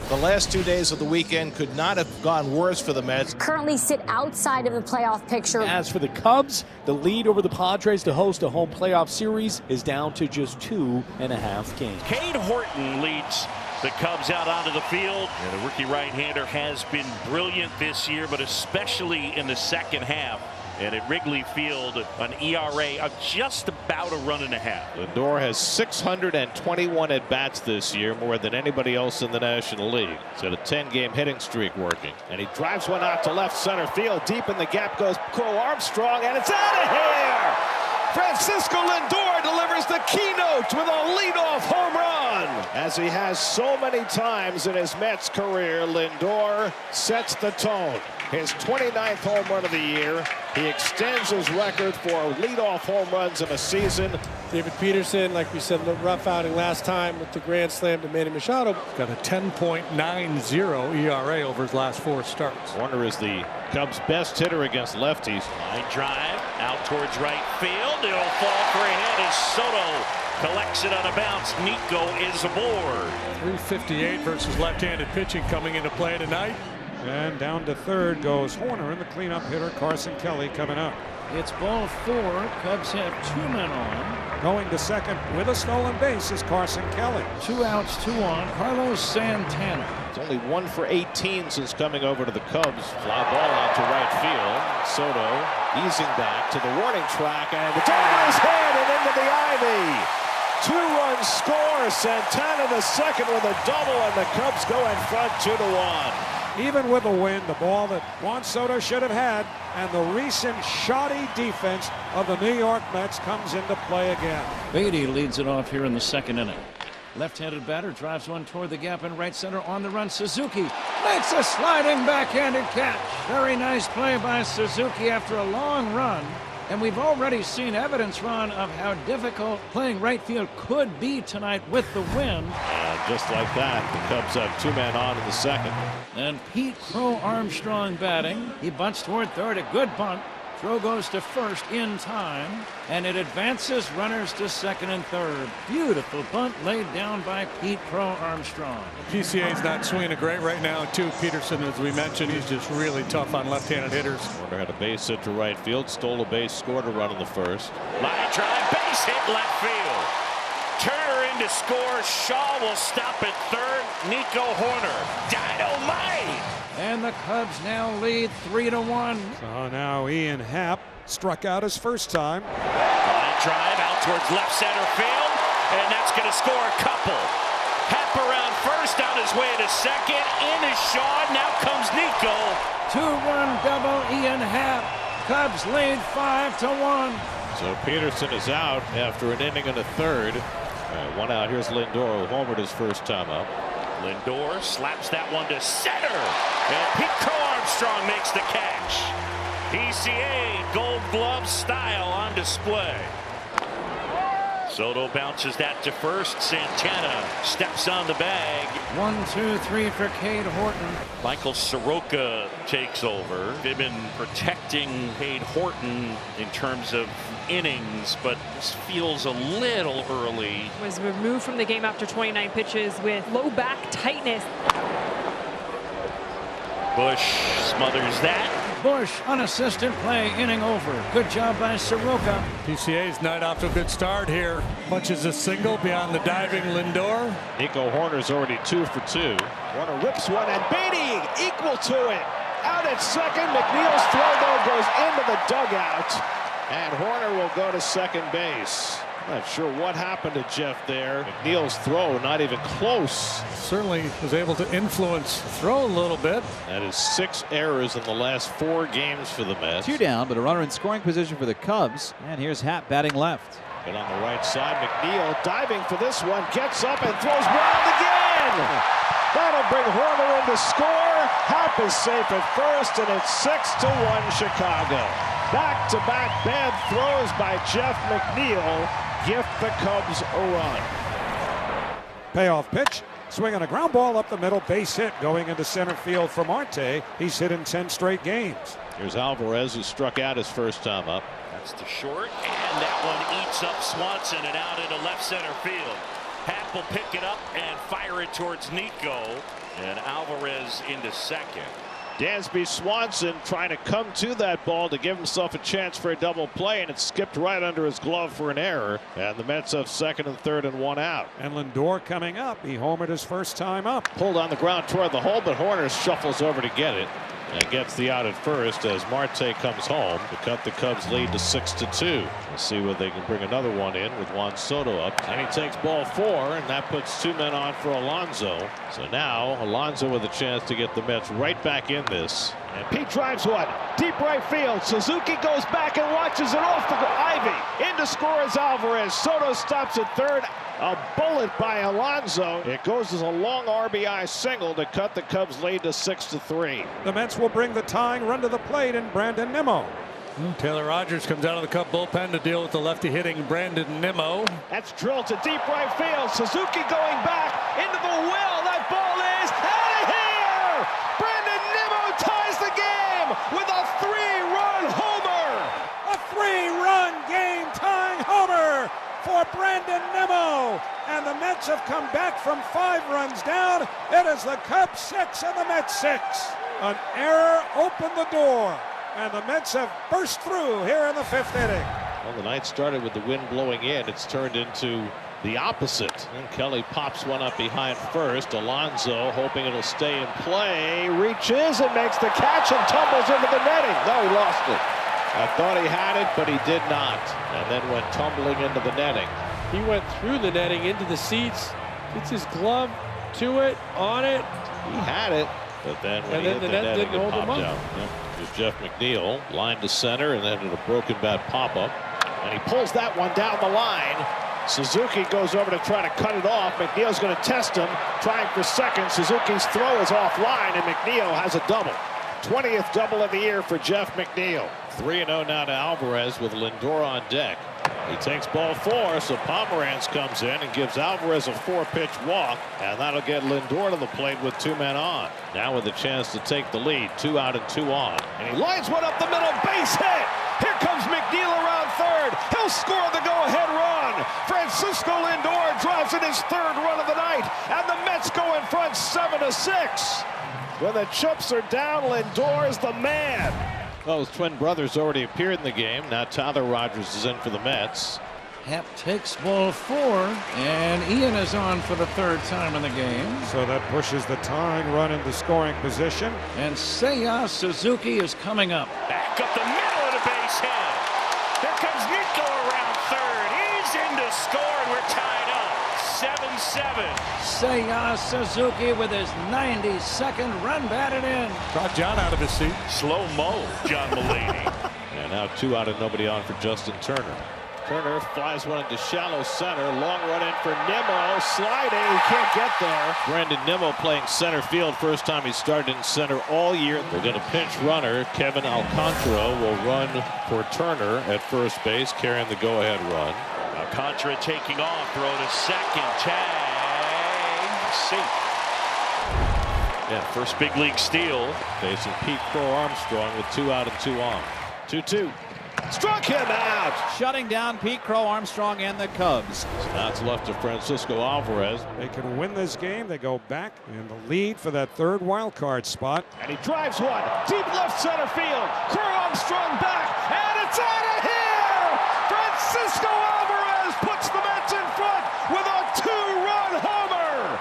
The last 2 days of the weekend could not have gone worse for the Mets. Currently sit outside of the playoff picture. As for the Cubs, the lead over the Padres to host a home playoff series is down to just 2.5 games. Cade Horton leads the Cubs out onto the field. And the rookie right-hander has been brilliant this year, but especially in the second half. And at Wrigley Field, an ERA of just about a run and a half. Lindor has 621 at-bats this year, more than anybody else in the National League. He's got a 10-game hitting streak working. And he drives one out to left center field. Deep in the gap goes Crow Armstrong, and it's out of here! Francisco Lindor delivers the keynote with a leadoff home run. As he has so many times in his Mets career, Lindor sets the tone. His 29th home run of the year. He extends his record for leadoff home runs in a season. David Peterson, like we said, a rough outing last time with the grand slam to Manny Machado. Got a 10.90 ERA over his last 4 starts. Warner is the Cubs' best hitter against lefties. Line drive out towards right field. It'll fall for a hit as Soto collects it on a bounce. Nico is aboard. 358 versus left-handed pitching coming into play tonight. And down to third goes Horner, and the cleanup hitter Carson Kelly coming up. It's ball 4. Cubs have 2 men on. Going to second with a stolen base is Carson Kelly. 2 outs, 2 on. Carlos Santana. It's only 1 for 18 since coming over to the Cubs. Fly ball out to right field. Soto easing back to the warning track, and it's over his head and into the ivy. 2-run score. Santana the second with a double, and the Cubs go in front 2-1. Even with the win, the ball that Juan Soto should have had, and the recent shoddy defense of the New York Mets comes into play again. Beatty leads it off here in the second inning. Left-handed batter drives one toward the gap in right center. On the run, Suzuki makes a sliding backhanded catch. Very nice play by Suzuki after a long run. And we've already seen evidence, Ron, of how difficult playing right field could be tonight with the win. Just like that, the Cubs have 2 men on in the second. And Pete Crow Armstrong batting. He bunts toward third, a good bunt. Throw goes to first in time, and it advances runners to second and third. Beautiful bunt laid down by Pete Crow Armstrong. PCA's not swinging great right now, too. Peterson, as we mentioned, he's just really tough on left-handed hitters. Warner had a base hit to right field, stole a base, scored a run in the first. Line drive, base hit left field. Turner in to score. Shaw will stop at third. Nico Horner. Dynamite! And the Cubs now lead 3-1. So now Ian Happ struck out his first time. Line drive out towards left center field, and that's going to score a couple. Happ around first, on his way to second. In is Shaw. Now comes Nico. 2-run double Ian Happ. Cubs lead 5-1. So Peterson is out after an inning and a third. One out. Here's Lindor, who homered his first time up. Lindor slaps that one to center, and Pete Crow Armstrong makes the catch. PCA Gold Glove style on display. Soto bounces that to first. Santana steps on the bag. 1, 2, 3 for Cade Horton. Michael Soroka takes over. They've been protecting Cade Horton in terms of innings, but this feels a little early. Was removed from the game after 29 pitches with low back tightness. Bush smothers that. Bush, unassisted play, inning over. Good job by Soroka. PCA's not off to a good start here. Punches a single beyond the diving Lindor. Nico Horner's already 2 for 2. Warner rips one, and Beatty equal to it. Out at second. McNeil's throw, though, goes into the dugout. And Horner will go to second base. Not sure what happened to Jeff there. McNeil's throw not even close. Certainly was able to influence the throw a little bit. That is 6 errors in the last 4 games for the Mets. 2 down, but a runner in scoring position for the Cubs. And here's Happ batting left. And on the right side, McNeil diving for this one, gets up and throws wild again. That'll bring Horner in to score. Happ is safe at first, and it's 6-1 Chicago. Back-to-back bad throws by Jeff McNeil gift the Cubs a run. Payoff pitch. Swing on a ground ball up the middle. Base hit going into center field for Marte. He's hit in 10 straight games. Here's Alvarez, who struck out his first time up. That's to short, and that one eats up Swanson and out into left center field. Happ will pick it up and fire it towards Nico. And Alvarez into second. Dansby Swanson trying to come to that ball to give himself a chance for a double play, and it skipped right under his glove for an error. And the Mets have second and third and one out. And Lindor coming up. He homered his first time up. Pulled on the ground toward the hole, but Horner shuffles over to get it and gets the out at first as Marte comes home to cut the Cubs lead to 6-2. We'll see whether they can bring another one in with Juan Soto up. And he takes ball 4, and that puts 2 men on for Alonso. So now Alonso with a chance to get the Mets right back in this. And Pete drives one deep right field. Suzuki goes back and watches it off the Ivy. In to score is Alvarez. Soto stops at third. A bullet by Alonso. It goes as a long RBI single to cut the Cubs lead to 6-3. The Mets will bring the tying run to the plate in Brandon Nimmo. Taylor Rogers comes out of the Cub bullpen to deal with the lefty hitting Brandon Nimmo. That's drilled to deep right field. Suzuki going back into the well. That ball is out of here. Brandon Nimmo ties the game with a 3-run homer. A 3-run game tying homer for Brandon Nimmo. And the Mets have come back from 5 runs down. It is the Cubs 6 and the Mets 6. An error opened the door, and the Mets have burst through here in the 5th inning. Well, the night started with the wind blowing in. It's turned into the opposite. And Kelly pops one up behind first. Alonso hoping it'll stay in play. Reaches and makes the catch and tumbles into the netting. No, he lost it. I thought he had it, but he did not. And then went tumbling into the netting. He went through the netting into the seats. Gets his glove to it, on it. He had it, but then when he hit the netting, it popped out. Yep. Here's Jeff McNeil, line to center, and then a broken bat pop-up. And he pulls that one down the line. Suzuki goes over to try to cut it off. McNeil's going to test him, trying for second. Suzuki's throw is offline, and McNeil has a double. 20th double of the year for Jeff McNeil. 3-0 now to Alvarez with Lindor on deck. He takes ball 4, so Pomeranz comes in and gives Alvarez a 4-pitch walk, and that'll get Lindor to the plate with 2 men on. Now with a chance to take the lead, 2 out and 2 on. And he lines one up the middle, base hit! Here comes McNeil around third. He'll score the go-ahead run. Francisco Lindor drives in his 3rd run of the night, and the Mets go in front 7-6. When the chips are down, Lindor is the man. Those twin brothers already appeared in the game. Now Tyler Rogers is in for the Mets. Happ takes ball 4, and Ian is on for the 3rd time in the game. So that pushes the tying run into scoring position. And Seiya Suzuki is coming up. Back up the middle of the base hit. Here comes Nico around 3rd. He's in to score, and we're tied up. 7-7. Seiya Suzuki with his 92nd run batted in. Brought John out of his seat. Slow-mo, John Mulaney. And now 2 out and nobody on for Justin Turner. Turner flies one into shallow center. Long run in for Nimmo. Sliding. He can't get there. Brandon Nimmo playing center field. First time he started in center all year. We'll get a pinch runner. Kevin Alcantara will run for Turner at first base, carrying the go-ahead run. Alcantara taking off. Throw to second. Tag. Safe. Yeah, first big league steal. Facing Pete Crow Armstrong with 2 out and 2 on. 2-2. Struck him out. Shutting down Pete Crow Armstrong and the Cubs. So now it's left to Francisco Alvarez. They can win this game. They go back in the lead for that 3rd wild card spot. And he drives one deep left center field. Crow Armstrong back, and it's out of here. Francisco Alvarez puts the Mets in front with a 2-run homer.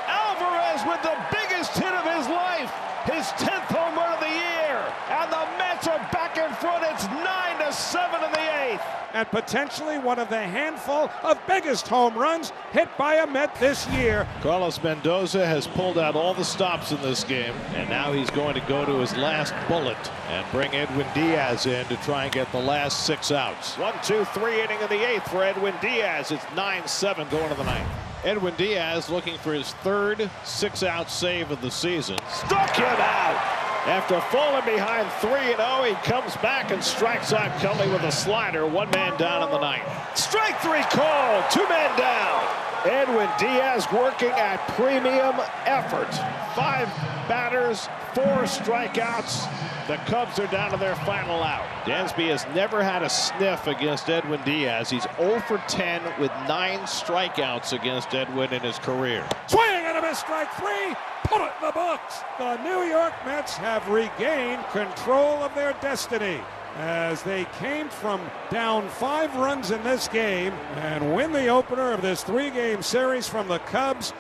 Alvarez with the biggest hit of his life, his 10th home run of the year, and the Mets are back in front. It's 9-7 in the 8th. And potentially one of the handful of biggest home runs hit by a Met this year. Carlos Mendoza has pulled out all the stops in this game, and now he's going to go to his last bullet and bring Edwin Diaz in to try and get the last 6 outs. 1-2-3 inning of the 8th for Edwin Diaz. It's 9-7 going to the 9th. Edwin Diaz looking for his 3rd 6-out save of the season. Struck him out. After falling behind 3-0, he comes back and strikes out Kelly with a slider. 1 man down in the 9th. Strike 3 call. 2 men down. Edwin Diaz working at premium effort. 5 batters, 4 strikeouts. The Cubs are down to their final out. Dansby has never had a sniff against Edwin Diaz. He's 0 for 10 with 9 strikeouts against Edwin in his career. Swing and and a miss, strike three. Put it in the books. The New York Mets have regained control of their destiny as they came from down 5 runs in this game and win the opener of this 3-game series from the Cubs.